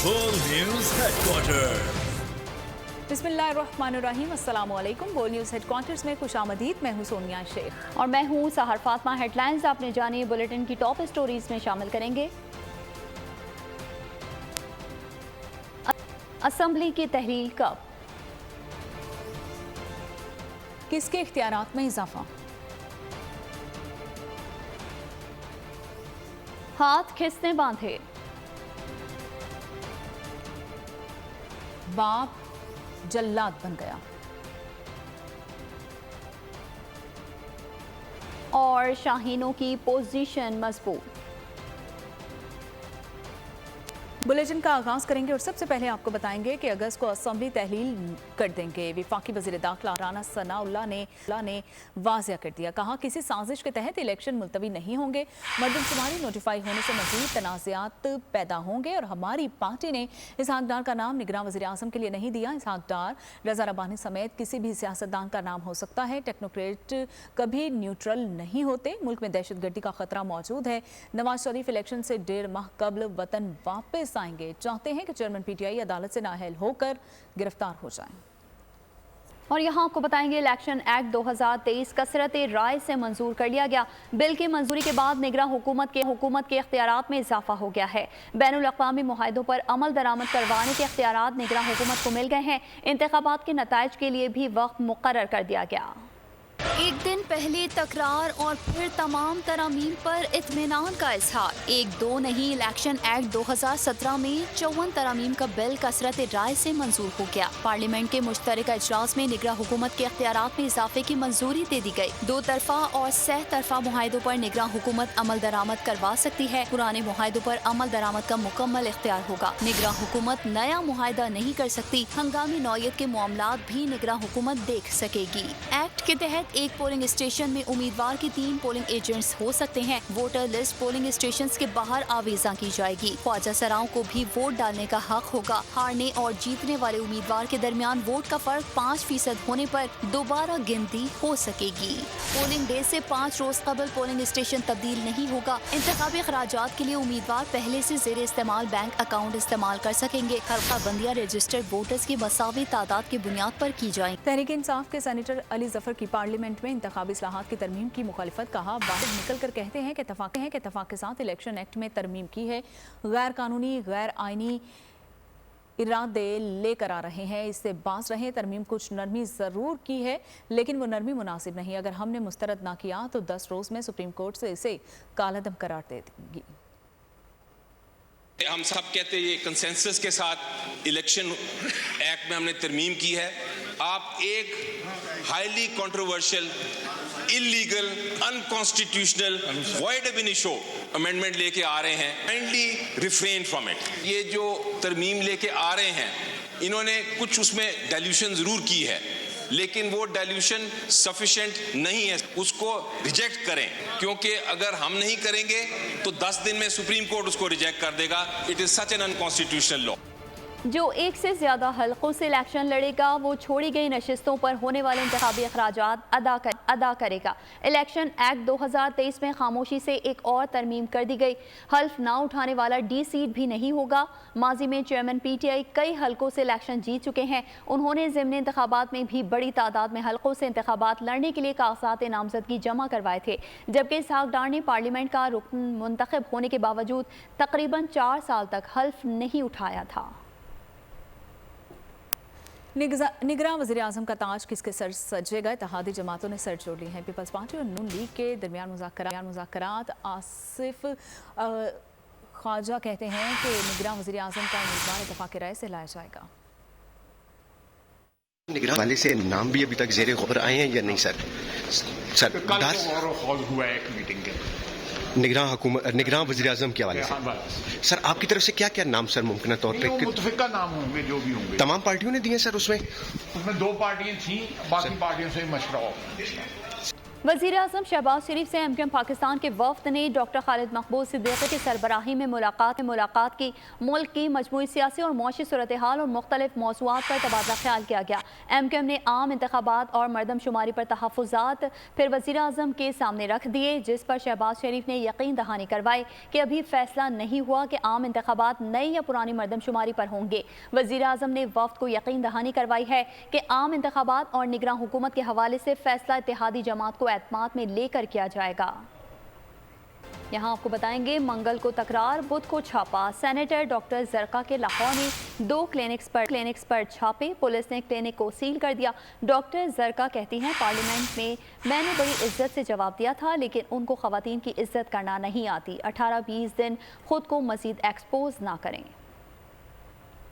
World News Headquarters. बिस्मिल्लाहिर्रहमानिर्रहीम, अस्सलाम वालेकुम। वर्ल्ड न्यूज़ हेडक्वार्टर्स में खुशामदीद। मैं हूँ सोनिया शेख और मैं हूँ सहर फातिमा। हेडलाइंस आपने जानी, बुलेटिन की टॉप स्टोरीज में शामिल करेंगे। असेंबली की तहरील कब, किसके इख्तियारात में इजाफा, हाथ किसने बांधे, बाप जल्लाद बन गया, और शाहीनों की पोजीशन मजबूत। बुलेटिन का आगाज करेंगे और सबसे पहले आपको बताएंगे कि अगस्त को असेंबली तहलील कर देंगे। वफाकी वज़ीर दाखिला राना सनाउल्लाह ने वाज़िया कर दिया, कहा किसी साजिश के तहत इलेक्शन मुलतवी नहीं होंगे। मरदमशुमारी नोटिफाई होने से मज़ीद तनाज़ात पैदा होंगे और हमारी पार्टी ने इसहाक डार का नाम निगरान वज़ीर आज़म के लिए नहीं दिया। इसहाक डार, रज़ा रब्बानी समेत किसी भी सियासतदान का नाम हो सकता है। टेक्नोक्रेट कभी न्यूट्रल नहीं होते। मुल्क में दहशतगर्दी का खतरा मौजूद है। नवाज शरीफ इलेक्शन से 1.5 माह कबल वतन वापस आएंगे। चाहते हैं कि चेयरमैन पीटीआई अदालत से नाअहल होकर गिरफ्तार हो जाएं। और यहाँ आपको बताएंगे इलेक्शन एक्ट 2023 कसरत राय से मंजूर कर लिया गया। बिल की मंजूरी के बाद निगरान हुकूमत के इख्तियारात में इजाफा हो गया है। बैनुल अक़वामी मुआहिदों पर अमल दरामद करवाने के इख्तियारात निगरान हुकूमत को मिल गए हैं। इंतखाबात के नताइज के लिए भी वक्त मुकर्रर कर दिया गया। एक दिन पहले तकरार और फिर तमाम तरामीम पर इत्मीनान का इजहार। एक दो नहीं, इलेक्शन एक्ट 2017 में 54 तरामीम का बिल कसरत राय से मंजूर हो गया। पार्लियामेंट के मुश्तरका इजलास में निगरान हुकूमत के इख्तियारात में इजाफे की मंजूरी दे दी गई। 2 तरफा और 6 तरफा मुआहिदों पर निगरान हुकूमत अमल दरामद करवा सकती है। पुराने मुआहिदों पर अमल दरामद का मुकम्मल इख्तियार होगा। निगरान हुकूमत नया मुआहिदा नहीं कर सकती। हंगामी नौयत के मामलात भी निगरान हुकूमत देख सकेगी। एक्ट के तहत एक पोलिंग स्टेशन में उम्मीदवार के 3 पोलिंग एजेंट्स हो सकते हैं। वोटर लिस्ट पोलिंग स्टेशंस के बाहर आवेजा की जाएगी। ख्वाजा सराओं को भी वोट डालने का हक होगा। हारने और जीतने वाले उम्मीदवार के दरमियान वोट का फर्क 5% होने पर दोबारा गिनती हो सकेगी। पोलिंग डे से 5 रोज कबल पोलिंग स्टेशन तब्दील नहीं होगा। इंतखाबी खराजात के लिए उम्मीदवार पहले से ज़ेर इस्तेमाल बैंक अकाउंट इस्तेमाल कर सकेंगे। हल्का बंदियाँ रजिस्टर्ड वोटर्स की मसावी तादाद की बुनियाद पर की जाएंगी। तहरीक इंसाफ के सेनेटर अली जफर की पार्लियामेंट में इंतखाबी इस्लाहात की तरमीम की मुखालिफत। कहा, बाहर निकल कर कहते हैं कि इत्तफाक के साथ इलेक्शन एक्ट में तरमीम की है। गैर कानूनी गैर आइनी इरादे लेकर आ रहे हैं, इससे बाज रहे। तरमीम कुछ नरमी ज़रूर की है लेकिन वो नरमी मुनासिब नहीं। अगर हमने मुस्तरद ना किया तो 10 रोज़ में सुप्रीम कोर्ट से इसे कालअदम करार दे देगी। हम सब कहते हैं ये कंसेंसस के साथ इलेक्शन एक्ट में हमने तरमीम की है। आप एक highly controversial, illegal, unconstitutional, void ab initio amendment लेके आ रहे हैं। Kindly refrain from it. ये जो तरमीम लेके आ रहे हैं, इन्होंने कुछ उसमें डाइल्यूशन जरूर की है लेकिन वो डाइल्यूशन सफिशिएंट नहीं है। उसको रिजेक्ट करें, क्योंकि अगर हम नहीं करेंगे तो 10 दिन में सुप्रीम कोर्ट उसको रिजेक्ट कर देगा। It is such an unconstitutional law. जो एक से ज़्यादा हलकों से इलेक्शन लड़ेगा वो छोड़ी गई नशिस्तों पर होने वाले इंतखाबी अखराजात अदा करेगा। इलेक्शन एक्ट 2023 में खामोशी से एक और तरमीम कर दी गई। हल्फ ना उठाने वाला डी सीट भी नहीं होगा। माजी में चेयरमैन पीटीआई कई हलकों से इलेक्शन जीत चुके हैं। उन्होंने ज़िमनी इंतखाबात में भी बड़ी तादाद में हलकों से इंतखाबात लड़ने के लिए कागजात नामजदगी जमा करवाए थे, जबकि इसहाक डार ने पार्लियामेंट का रुकन मुंतखब होने के बावजूद तकरीबन 4 साल तक हल्फ नहीं उठाया था। निगरान वज़ीर आज़म का ताज किसके सर सजेगा? इत्तेहादी जमातों ने सर जोड़ ली हैं। पीपल्स पार्टी और नून लीग के दरमियान मुज़ाकरात। आसिफ ख्वाजा कहते हैं कि निगरान वज़ीर आज़म का उम्मीदवार इत्तेफाक राय से लाया जाएगा। निगरान वाले से नाम भी अभी तक ज़ेरे ग़ौर आए हैं या नहीं सर? कल हुआ है एक मीटिंग के निगरान वज़ीर आज़म के हवाले से सर आपकी तरफ से क्या क्या नाम सर मुमकिन तौर पे मुतफ़िका नाम होंगे जो भी होंगे? तमाम पार्टियों ने दिए सर? उसमें 2 पार्टियां थी, बाकी पार्टियों से मशवरा हो। वज़ीर आज़म शहबाज शरीफ से MQM पाकिस्तान के वफ़द ने डॉक्टर खालिद मकबूल सिद्दीकी की सरबराही में मुलाकात की। मुल्क की मजमूई सियासी और मुआशी सूरत हाल और मुख्तलिफ मौज़ूआत पर तबादला ख्याल किया गया। MQM ने आम इंतखाबात और मरदमशुमारी पर तहफ़्फ़ुज़ात फिर वज़ीर आज़म के सामने रख दिए, जिस पर शहबाज शरीफ ने यकीन दहानी करवाई कि अभी फैसला नहीं हुआ कि आम इंतखाबात नई या पुरानी मरदमशुमारी पर होंगे। वज़ीर आज़म ने वफ़द को यकीन दहानी करवाई है कि आम इंतखाबात और निगरान हुकूमत के हवाले से फैसला इत्तेहादी जमात को एतमाद में लेकर किया जाएगा। यहाँ आपको बताएंगे, मंगल को तकरार, बुध को छापा। सेनेटर डॉक्टर जरका के लाहौर में 2 क्लिनिक्स पर छापे। पुलिस ने क्लिनिक को सील कर दिया। डॉक्टर जरका कहती हैं, पार्लियामेंट में मैंने बड़ी इज्जत से जवाब दिया था, लेकिन उनको खवातीन की इज्जत करना नहीं आती। 18-20 दिन खुद को मजीद एक्सपोज ना करें।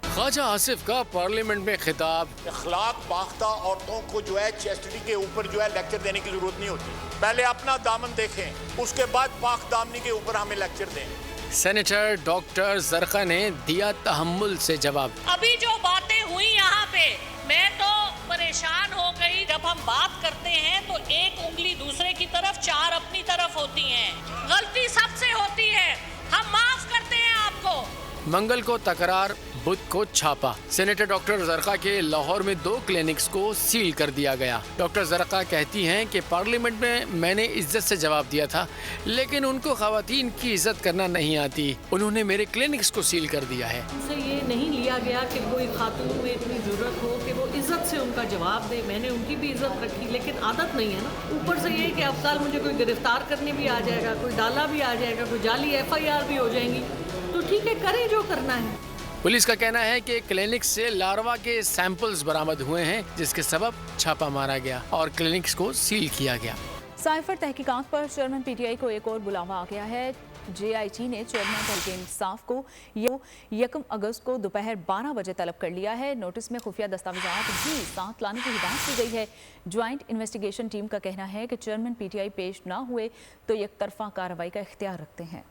ख्वाजा आसिफ का पार्लियामेंट में खिताब। अखलाक बाख्ता औरतों को जो है चेस्टडी के ऊपर जो है लेक्चर देने की जरूरत नहीं होती। पहले अपना दामन देखें, उसके बाद पाक दामनी के ऊपर हमें लेक्चर दें। सेनेटर डॉक्टर जरका ने दिया तहम्मुल से जवाब। अभी जो बातें हुई यहाँ पे, मैं तो परेशान हो गई। जब हम बात करते हैं तो एक उंगली दूसरे की तरफ, 4 अपनी तरफ होती हैं। गलती सबसे होती है, हम माफ करते हैं आपको। मंगल को तकरार, बुध को छापा। सेनेटर डॉक्टर जरका के लाहौर में 2 क्लिनिक्स को सील कर दिया गया। डॉक्टर जरका कहती हैं कि पार्लियामेंट में मैंने इज्जत से जवाब दिया था, लेकिन उनको खवातीन की इज्जत करना नहीं आती। उन्होंने मेरे क्लिनिक्स को सील कर दिया है। उनसे ये नहीं लिया गया कि कोई खातून में इतनी जरूरत हो कि वो इज्जत से उनका जवाब दे। मैंने उनकी भी इज्जत रखी, लेकिन आदत नहीं है ना। ऊपर से ये कि अब कल मुझे कोई गिरफ्तार करने भी आ जाएगा, कोई डाला भी आ जाएगा, कोई जाली FIR भी हो जाएंगी। तो ठीक है, करें जो करना है। पुलिस का कहना है कि क्लिनिक से लार्वा के सैंपल्स बरामद हुए हैं, जिसके सबब छापा मारा गया और क्लिनिक्स को सील किया गया। साइफर तहकीकात पर चेयरमैन PTI को एक और बुलावा आ गया है। JIT ने चेयरमैन तहरीक-ए-इंसाफ को 1 अगस्त को दोपहर 12 बजे तलब कर लिया है। नोटिस में खुफिया दस्तावेजात भी साथ लाने की हिदायत की गई है। ज्वाइंट इन्वेस्टिगेशन टीम का कहना है कि चेयरमैन PTI पेश न हुए तो एक तरफा कार्रवाई का इख्तियार रखते हैं।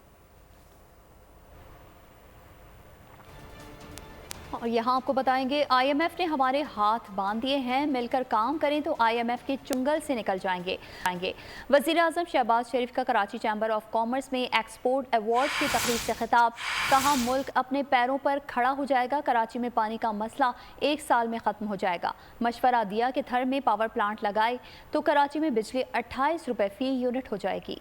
और यहाँ आपको बताएंगे, IMF ने हमारे हाथ बांध दिए हैं, मिलकर काम करें तो IMF के चुंगल से निकल जाएंगे। वज़ीर आज़म शहबाज शरीफ का कराची चैम्बर ऑफ कॉमर्स में एक्सपोर्ट अवार्ड की तकरीब से खिताब। कहा, मुल्क अपने पैरों पर खड़ा हो जाएगा, कराची में पानी का मसला 1 साल में ख़त्म हो जाएगा। मशवरा दिया कि थर में पावर प्लांट लगाए तो कराची में बिजली 28 रुपये फ़ी यूनिट हो जाएगी।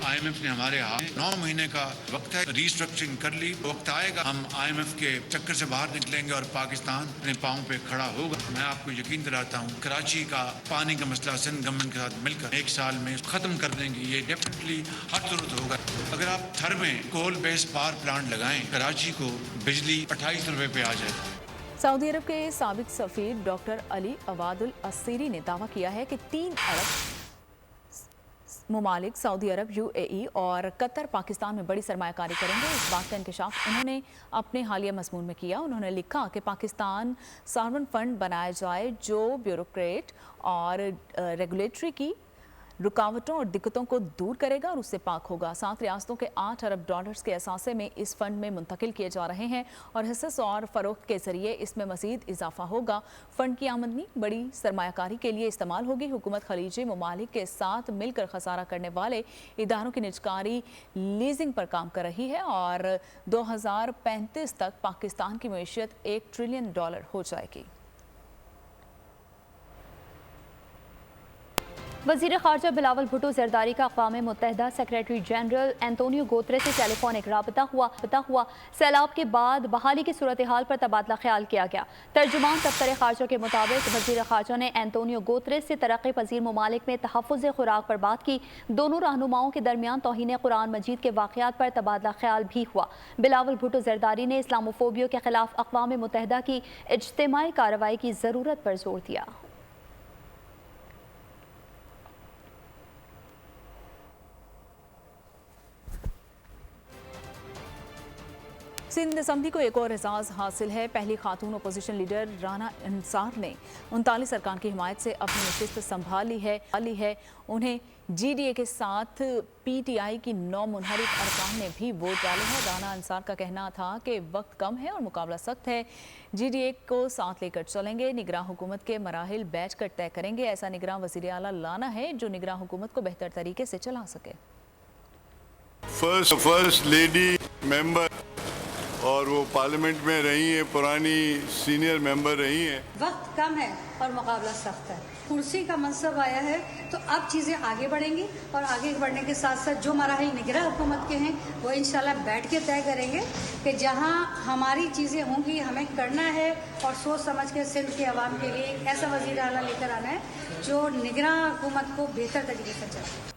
IMF ने हमारे हाथ 9 महीने का वक्त है, रीस्ट्रक्चरिंग कर ली। वक्त आएगा हम IMF के चक्कर से बाहर निकलेंगे और पाकिस्तान अपने पाँव पे खड़ा होगा। मैं आपको यकीन दिलाता हूँ, कराची का पानी का मसला सिंध गवर्नमेंट के साथ मिलकर 1 साल में खत्म कर देंगे। ये डेफिनेटली हर जरूरत होगा। अगर आप थर में कोल बेस्ड पावर प्लांट लगाएं, कराची को बिजली 28 रुपए पे आ जाए। सऊदी अरब के साबिक सफीर डॉक्टर अली अवादुल अस्सीरी ने दावा किया है कि 3 अरब मुमालिक सऊदी अरब, UAE और कतर पाकिस्तान में बड़ी सरमायाकारी करेंगे। इस बात का इंकशाफ उन्होंने अपने हालिया मजमून में किया। उन्होंने लिखा कि पाकिस्तान सॉवरेन फंड बनाया जाए जो ब्यूरोक्रेट और रेगुलेटरी की रुकावटों और दिक्कतों को दूर करेगा और उससे पाक होगा। 7 रियासतों के 8 अरब डॉलर्स के असासे में इस फंड में मुंतकिल किए जा रहे हैं और हिस्स और फरोख्त के जरिए इसमें मजीद इजाफा होगा। फंड की आमदनी बड़ी सरमायाकारी के लिए इस्तेमाल होगी। हुकूमत खलीजी ममालिक के साथ मिलकर खसारा करने वाले इदारों की निजकारी लीजिंग पर काम कर रही है और 2035 तक पाकिस्तान की मईशत $1 ट्रिलियन हो जाएगी। वज़ीर ख़ारजा बिलावल भुट्टो ज़रदारी का अक़वाम मुत्तहिदा सेक्रेटरी जनरल एंटोनियो गुतेरेस से टेलीफोनिक राबता हुआ। सैलाब के बाद बहाली की सूरत हाल पर तबादला ख्याल किया गया। तर्जुमान दफ्तर ख़ारजा के मुताबिक वज़ीर ख़ारजा ने एंटोनियो गुतेरेस से तरक्की पजीर ममालिक में तहफ़्फ़ुज़ खुराक पर बात की। दोनों रहनुमाओं के दरमियान तौहीन कुरान मजीद के वाक़यात पर तबादला ख्याल भी हुआ। बिलावल भुट्टो ज़रदारी ने इस्लामोफोबिया के खिलाफ अक़वाम मुत्तहिदा की इज्तिमाई कार्रवाई की ज़रूरत पर जोर दिया। सिंध असम्बली को एक और एजाज़ हासिल है। पहली खातून अपोजिशन लीडर राना अंसार ने 39 अरकान की हिमायत से अपनी नशिस्त संभाल ली है। उन्हें GDA के साथ PTI की 9 मुनहरिफ अरकान ने भी वोट डाले हैं। राना अंसार का कहना था कि वक्त कम है और मुकाबला सख्त है। GDA को साथ लेकर चलेंगे, निगरान हुकूमत के मराहिल बैठ कर तय करेंगे। ऐसा निगरान वज़ीर आला लाना है जो निगरान हुकूमत को बेहतर तरीके से चला सके। फर्स्ट लेडी मेंबर और वो पार्लियामेंट में रही है, पुरानी सीनियर मेंबर रही हैं। वक्त कम है और मुकाबला सख्त है। कुर्सी का मनसब आया है तो अब चीज़ें आगे बढ़ेंगी और आगे बढ़ने के साथ साथ जो मराहिल निगरान हुकूमत के हैं वो इंशाल्लाह बैठ के तय करेंगे कि जहां हमारी चीज़ें होंगी हमें करना है और सोच समझ के सिंध के अवाम के लिए एक ऐसा वज़ीर आला लेकर आना है जो निगरान हुकूमत को बेहतर तरीके से चलाए।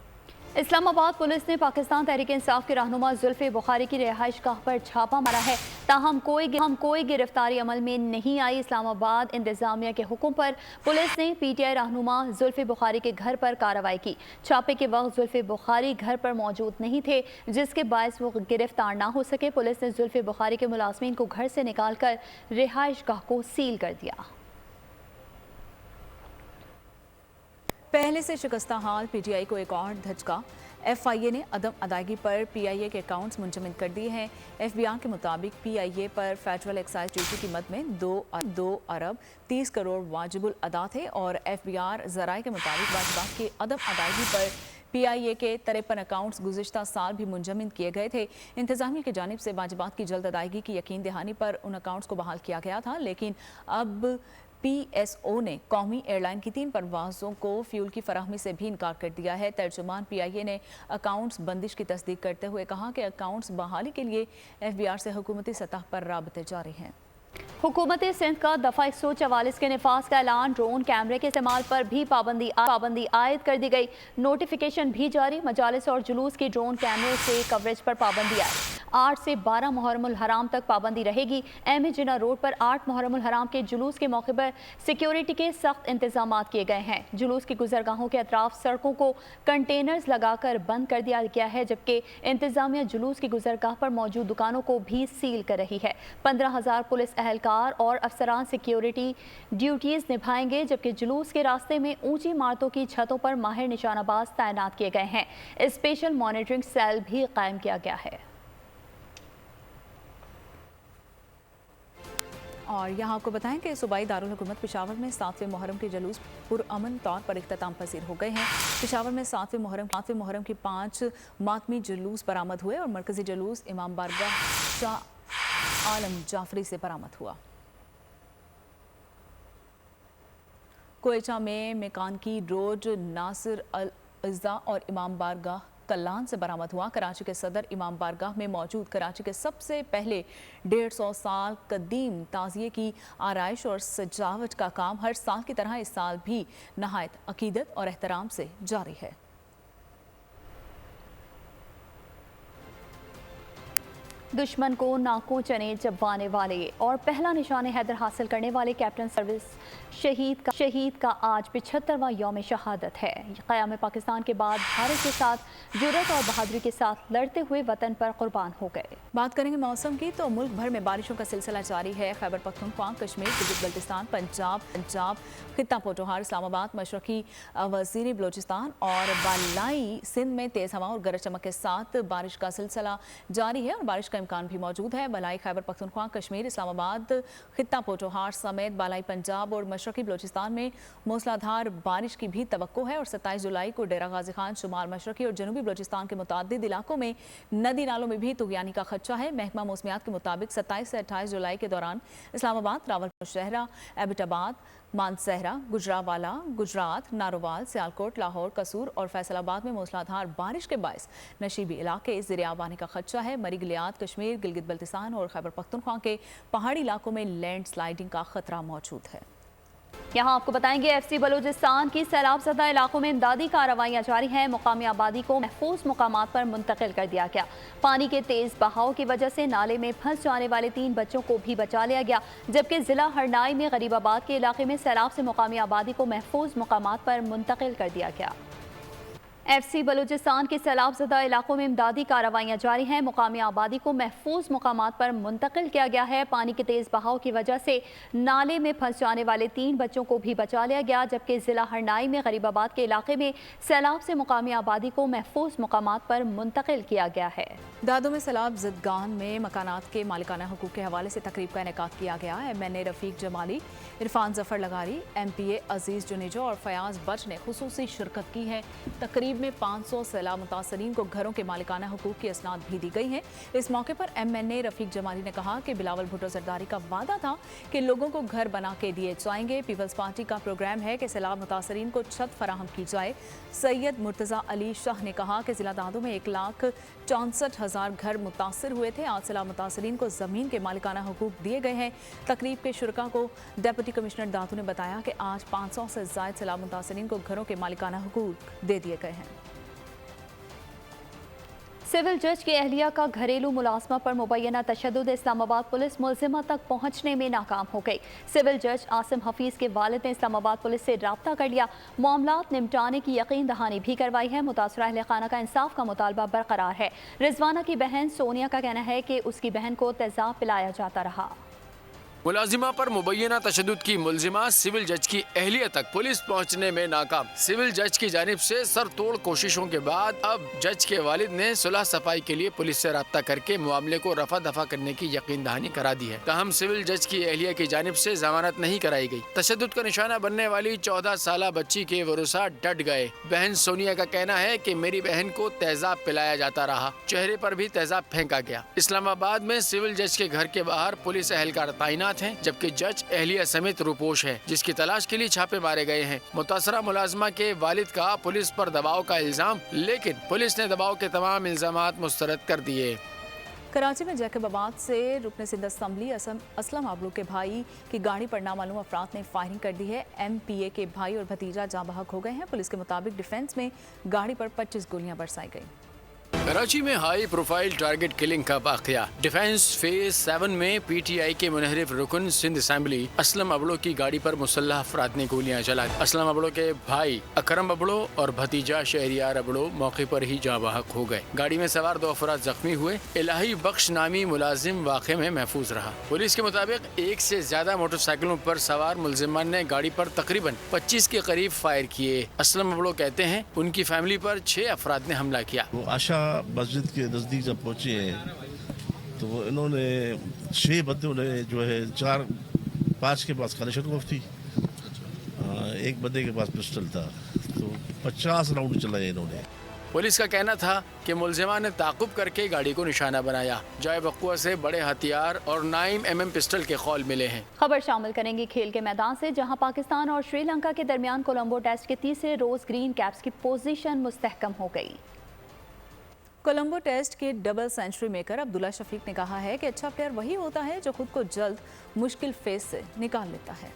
इस्लामाबाद पुलिस ने पाकिस्तान तहरीक इंसाफ के रहनुमा जुल्फ़े बुखारी की रिहाइश गाह पर छापा मारा है, ताहम कोई गिरफ्तारी अमल में नहीं आई। इस्लामाबाद इंतजामिया के हुक्म पर पुलिस ने PTI रहनुमा जुल्फ़े बुखारी के घर पर कार्रवाई की। छापे के वक्त जुल्फ़े बुखारी घर पर मौजूद नहीं थे, जिसके बायस वो गिरफ्तार ना हो सके। पुलिस ने जुल्फ़े बुखारी के मुलाज़मीन को घर से निकाल कर रिहाइश गाह को सील कर दिया। पहले से शिकस्ता हाल PTI को एक और धचका। FIA ने अदम अदायगी पर PIA के अकाउंट्स मुंजमद कर दिए हैं। FBR के मुताबिक PIA पर फेडरल एक्साइज ड्यूटी की मद में 2 अरब 30 करोड़ वाजिबुल अदा थे और FBR ज़राए के मुताबिक वाजिबात की अदम अदायगी पर PIA के 53 अकाउंट्स गुज़िश्ता साल भी मुंजमद किए गए थे। इंतज़ामिया की जानिब से वाजिबात की जल्द अदायगी की यकीन दहानी पर उन अकाउंट्स को बहाल किया गया था, लेकिन अब PSO ने कौमी एयरलाइन की 3 परवाज़ों को फ्यूल की फराहमी से भी इनकार कर दिया है। तर्जुमान PIA ने अकाउंट्स बंदिश की तस्दीक करते हुए कहा कि अकाउंट्स बहाली के लिए FBR से हुकूमती सतह पर राबते जारी हैं। हुकूमत सिंध का दफ़ा 144 के निफाज का ऐलान, ड्रोन कैमरे के इस्तेमाल पर भी पाबंदी आयद कर दी गई। नोटिफिकेशन भी जारी, मजालिस और जुलूस की ड्रोन कैमरे से कवरेज पर पाबंदी आई। 8 से 12 मुहर्रमुल हराम तक पाबंदी रहेगी। MA जिन्ना रोड पर 8 मुहर्रमुल हराम के जुलूस के मौके पर सिक्योरिटी के सख्त इंतजाम किए गए हैं। जुलूस की गुजरगाहों के अतराफ सड़कों को कंटेनर्स लगाकर बंद कर दिया गया है, जबकि इंतजामिया जुलूस की गुजरगाह पर मौजूद दुकानों को भी सील कर रही है। 15,000 पुलिस एहलकार और अफसरान सिक्योरिटी ड्यूटीज निभाएंगे, जबकि जुलूस के रास्ते में ऊंची इमारतों की छतों पर माहिर निशानाबाज तैनात किए गए हैं। स्पेशल मॉनिटरिंग सेल भी कायम किया गया है। और यहाँ आपको बताएं कि सूबाई दारुल हुकूमत पेशावर में 7वें मुहर्रम के जुलूस पुरअमन तौर पर इख्तिताम पसीर हो गए हैं। पेशावर में 7वें मुहर्रम के 5 मातमी जुलूस बरामद हुए और मरकजी जुलूस इमाम बारगाह शाह आलम जाफरी से बरामद हुआ। कोयचा में मेकानकी रोड नासिर अल इज़्ज़ा और इमाम बारगाह कल्लान से बरामद हुआ। कराची के सदर इमाम बारगाह में मौजूद कराची के सबसे पहले 150 साल कदीम ताज़िये की आराइश और सजावट का काम हर साल की तरह इस साल भी नहायत अकीदत और एहतराम से जारी है। दुश्मन को नाकों चने चबवाने वाले और पहला निशान हैदर हासिल करने वाले कैप्टन सर्विस शहीद का आज 75वां यौम शहादत है। क़याम पाकिस्तान के बाद भारत के साथ जुर्रत और बहादुरी के साथ लड़ते हुए वतन पर कुर्बान हो गए। बात करेंगे मौसम की, तो मुल्क भर में बारिशों का सिलसिला जारी है। खैबर पख्तूनख्वा, कश्मीर, गिलगित बल्तिस्तान, पंजाब, खित्ता पोटोहार, इस्लामाबाद, मशरकी वज़ीरी बलोचिस्तान और बालाई सिंध में तेज़ हवा और गरज चमक के साथ बारिश का सिलसिला जारी है और बारिश का इम्कान भी मौजूद है। बालाई खैबर पख्तूनख्वा, कश्मीर, इस्लामाबाद, खित्ता पोटोहार समेत बालाई पंजाब और मशरकी बलोचिस्तान में मूसलाधार बारिश की भी तवक्को है और 27 जुलाई को डेरा गाजी खान, शुमाल मशरकी और जनूबी बलोचिस्तान के मुतादिद इलाकों में नदी नालों में भी तुग़यानी का खदशा है। महकमा मौसमियात के मुताबिक 27 से 28 जुलाई के दौरान इस्लामाबाद, रावलपिंडी, शहरा, एबटाबाद, मानसहरा, गुजरावाला, गुजरात, नारोवाल, सियालकोट, लाहौर, कसूर और फैसलाबाद में मूसलाधार बारिश के बायस नशीबी इलाके ज़रियाब आने का खदशा है। मरी गिलियात, कश्मीर, गिलगित बल्तिस्तान और खैबर पख्तूनख्वा के पहाड़ी इलाकों में लैंड स्लाइडिंग का खतरा मौजूद है। यहाँ आपको बताएंगे FC बलूचिस्तान की सैलाब ज़दा इलाकों में इमदादी कार्रवाइयाँ जारी हैं। मुकामी आबादी को महफूज मुकामात पर मुंतकिल कर दिया गया। पानी के तेज़ बहाव की वजह से नाले में फंस जाने वाले 3 बच्चों को भी बचा लिया गया, जबकि ज़िला हरनाई में गरीबाबाद के इलाके में सैलाब से मुकामी आबादी को महफूज मुकामात पर मुंतकिल कर दिया गया। FC بلوچستان کے سیلاب زدہ علاقوں میں امدادی کارروائیاں جاری ہیں۔ مقامی آبادی کو محفوظ مقامات پر منتقل کیا گیا ہے۔ پانی کے تیز بہاؤ کی وجہ سے نالے میں پھنس جانے والے 3 بچوں کو بھی بچا لیا گیا، جبکہ ضلع ہرنائی میں غریب آباد کے علاقے میں سیلاب سے مقامی آبادی کو محفوظ مقامات پر منتقل کیا گیا ہے۔ دادو میں سیلاب زدگان میں مکانات کے مالکانہ حقوق کے حوالے سے تقریب کا انعقاد کیا گیا۔ MNA رفیق جمالی، عرفان ظفر لغاری، MPA عزیز جنیجو اور فیاض بٹ نے خصوصی شرکت کی ہے۔ تقریب میں 500 سیلاب متاثرین کو گھروں کے مالکانہ حقوق کی اسناد بھی دی گئی ہیں۔ اس موقع پر MNA رفیق جمالی نے کہا کہ بلاول بھٹو زرداری کا وعدہ تھا کہ لوگوں کو گھر بنا کے دیے جائیں گے۔ پیپلز پارٹی کا پروگرام ہے کہ سیلاب متاثرین کو چھت فراہم کی جائے۔ سید مرتضی علی شاہ نے کہا کہ ضلع دادو میں 1,64,000 گھر متاثر ہوئے تھے۔ آج سیلاب متاثرین کو زمین کے مالکانہ حقوق دیے گئے ہیں۔ تقریب کے شرکا کو ڈپٹی کمشنر دادو نے بتایا کہ آج 500 سے زائد سیلاب متاثرین کو گھروں کے مالکانہ حقوق دے دیے گئے ہیں۔ سول جج کی اہلیہ کا گھریلو ملازمہ پر مبینہ تشدد، اسلام آباد پولیس ملزمہ تک پہنچنے میں ناکام ہو گئی۔ سول جج عاصم حفیظ کے والد نے اسلام آباد پولیس سے رابطہ کر لیا، معاملات نمٹانے کی یقین دہانی بھی کروائی ہے۔ متاثرہ اہل خانہ کا انصاف کا مطالبہ برقرار ہے۔ رضوانہ کی بہن سونیا کا کہنا ہے کہ اس کی بہن کو تیزاب پلایا جاتا رہا۔ ملازمہ پر مبینہ تشدد کی ملزمہ سول جج کی اہلیہ تک پولیس پہنچنے میں ناکام۔ سول جج کی جانب سے سر توڑ کوششوں کے بعد اب جج کے والد نے صلح صفائی کے لیے پولیس سے رابطہ کر کے معاملے کو رفع دفع کرنے کی یقین دہانی کرا دی ہے۔ تاہم سول جج کی اہلیہ کی جانب سے ضمانت نہیں کرائی گئی۔ تشدد کا نشانہ بننے والی 14 سالہ بچی کے ورثاء ڈٹ گئے۔ بہن سونیا کا کہنا ہے کہ میری بہن کو تیزاب پلایا جاتا رہا، چہرے پر بھی تیزاب پھینکا گیا۔ اسلام آباد میں سول جج کے گھر کے باہر پولیس اہلکار تعینات ہیں، جبکہ جج اہلیہ سمیت روپوش ہے، جس کی تلاش کے لیے چھاپے مارے گئے ہیں۔ متاثرہ ملازمہ کے والد کا پولیس پر دباؤ کا الزام، لیکن پولیس نے دباؤ کے تمام الزامات مسترد کر دیے۔ کراچی میں جیکب آباد سے رکن سندھ اسمبلی اسلم ابلو کے بھائی کی گاڑی پر نامعلوم افراد نے فائرنگ کر دی ہے۔ MPA کے بھائی اور بھتیجا جاں بحق ہو گئے ہیں۔ پولیس کے مطابق ڈیفنس میں گاڑی پر 25 گولیاں برسائی گئیں۔ کراچی میں ہائی پروفائل ٹارگٹ کلنگ کا واقعہ۔ ڈیفنس فیز 7 میں PTI کے منحرف رکن سندھ اسمبلی اسلم ابلو کی گاڑی پر مسلح افراد نے گولیاں چلا دی۔ اسلم ابلو کے بھائی اکرم ابلو اور بھتیجا شہریار ابلو موقع پر ہی جاں بحق ہو گئے۔ گاڑی میں سوار 2 افراد زخمی ہوئے۔ الہی بخش نامی ملازم واقعے میں محفوظ رہا۔ پولیس کے مطابق 1 سے زیادہ موٹر سائیکلوں پر سوار ملزمان نے گاڑی پر تقریباً 25 کے قریب فائر کیے۔ اسلم ابلو کہتے ہیں ان کی فیملی پر 6 افراد نے حملہ کیا۔ وہ آشا مسجد کے نزدیک جب پہنچے ہیں تو انہوں نے 6 بندوں نے جو ہے 4-5 کے پاس کلاشنکوف تھی، 1 بندے کے پاس پسٹل تھا، تو 50 راؤنڈ چلائے انہوں نے۔ پولیس کا کہنا تھا کہ ملزمان نے تعاقب کر کے گاڑی کو نشانہ بنایا۔ جائے وقوع سے بڑے ہتھیار اور 9mm پسٹل کے خول ملے ہیں۔ خبر شامل کریں گے کھیل کے میدان سے، جہاں پاکستان اور شری لنکا کے درمیان کولمبو ٹیسٹ کے تیسرے روز گرین کیپس کی پوزیشن مستحکم ہو گئی۔ کولمبو ٹیسٹ کے ڈبل سینچری میکر عبداللہ شفیق نے کہا ہے کہ اچھا پلیئر وہی ہوتا ہے جو خود کو جلد مشکل فیز سے نکال لیتا ہے۔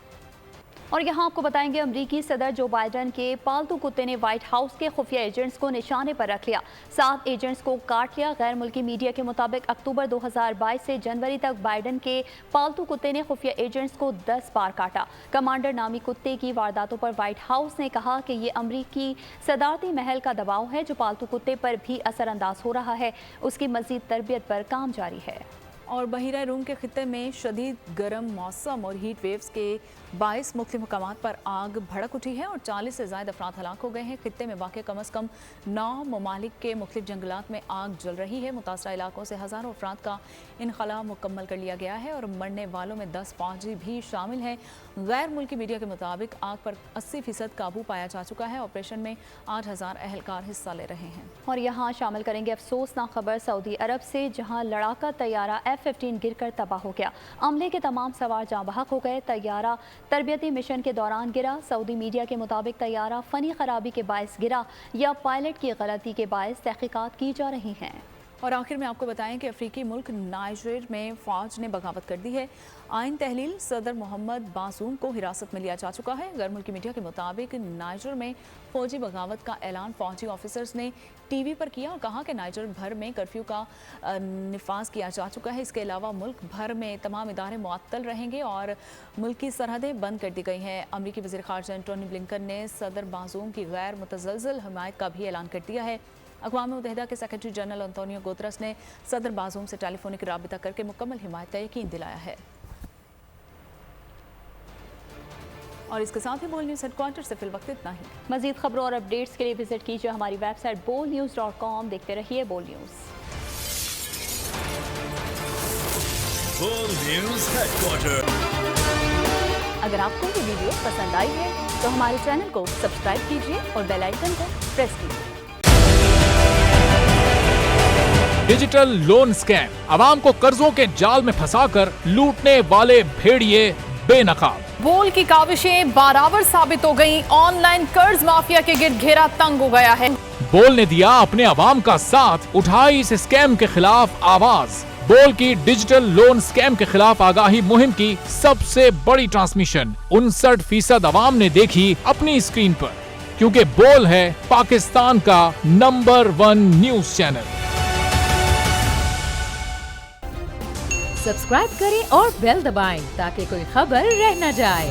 اور یہاں آپ کو بتائیں گے امریکی صدر جو بائیڈن کے پالتو کتے نے وائٹ ہاؤس کے خفیہ ایجنٹس کو نشانے پر رکھ لیا، 7 ایجنٹس کو کاٹ لیا۔ غیر ملکی میڈیا کے مطابق اکتوبر 2022 سے جنوری تک بائیڈن کے پالتو کتے نے خفیہ ایجنٹس کو 10 بار کاٹا۔ کمانڈر نامی کتے کی وارداتوں پر وائٹ ہاؤس نے کہا کہ یہ امریکی صدارتی محل کا دباؤ ہے جو پالتو کتے پر بھی اثر انداز ہو رہا ہے۔ اس کی مزید تربیت پر کام جاری ہے۔ اور بحیرہ روم کے خطے میں شدید گرم موسم اور ہیٹ ویوز کے باعث مختلف مقامات پر آگ بھڑک اٹھی ہے اور 40 سے زائد افراد ہلاک ہو گئے ہیں۔ خطے میں واقع کم از کم 9 ممالک کے مختلف جنگلات میں آگ جل رہی ہے۔ متاثرہ علاقوں سے ہزاروں افراد کا انخلاء مکمل کر لیا گیا ہے اور مرنے والوں میں 10 فوجی بھی شامل ہیں۔ غیر ملکی میڈیا کے مطابق آگ پر 80% قابو پایا جا چکا ہے۔ آپریشن میں 8000 اہلکار حصہ لے رہے ہیں۔ اور یہاں شامل کریں گے افسوسناک خبر سعودی عرب سے، جہاں لڑاکا طیارہ F-15 گر کر تباہ ہو گیا۔ عملے کے تمام سوار جاں بحق ہو گئے۔ طیارہ تربیتی مشن کے دوران گرا۔ سعودی میڈیا کے مطابق طیارہ فنی خرابی کے باعث گرا یا پائلٹ کی غلطی کے باعث، تحقیقات کی جا رہی ہیں۔ और आखिर में आपको बताएं कि अफ्रीकी मुल्क नाइजर में फ़ौज ने बगावत कर दी है। आइन तहलील सदर मोहम्मद बाज़ूम को हिरासत में लिया जा चुका है। गैर मुल्की मीडिया के मुताबिक नाइजर में फ़ौजी बगावत का ऐलान फ़ौजी ऑफिसर्स ने टीवी पर किया और कहा कि नाइजर भर में कर्फ्यू का निफाज किया जा चुका है। इसके अलावा मुल्क भर में तमाम इदारे मुअत्तल रहेंगे और मुल्क की सरहदें बंद कर दी गई हैं। अमरीकी वज़ीर ख़ारजा एंटोनी ब्लिंकन ने सदर बाज़ूम की गैर मुतज़लज़ल हिमायत का भी ऐलान कर दिया है। अक़वाम मुत्तहिदा के सेक्रेटरी जनरल अंतोनियो गुतरस ने सदर बाज़ूम से टेलीफोनिक राबिता करके मुकम्मल हिमायत का यकीन दिलाया है। और इसके साथ ही बोल न्यूज़ हेडक्वार्टर से फिलवक्त इतना ही। मज़ीद खबरों और अपडेट्स के लिए विजिट कीजिए हमारी वेबसाइट bolnews.com। देखते रहिए बोल न्यूज़। बोल न्यूज़ हेडक्वार्टर। अगर आपको ये वीडियो पसंद आई है तो हमारे चैनल को सब्सक्राइब कीजिए और बेल आइकन को प्रेस कीजिए। डिजिटल लोन स्कैम, आवाम को कर्जों के जाल में फंसाकर लूटने वाले भेड़िए बेनकाब। बोल की काविशें बाराबर साबित हो गईं। ऑनलाइन कर्ज माफिया के गिर्द घेरा तंग हो गया है। बोल ने दिया अपने आवाम का साथ, उठाई इस स्कैम के खिलाफ आवाज। बोल की डिजिटल लोन स्कैम के खिलाफ आगाही मुहिम की सबसे बड़ी ट्रांसमिशन 59% आवाम ने देखी अपनी स्क्रीन पर, क्योंकि बोल है पाकिस्तान का नंबर 1 न्यूज चैनल। सब्सक्राइब करें और बेल दबाएं ताकि कोई खबर रह न जाए।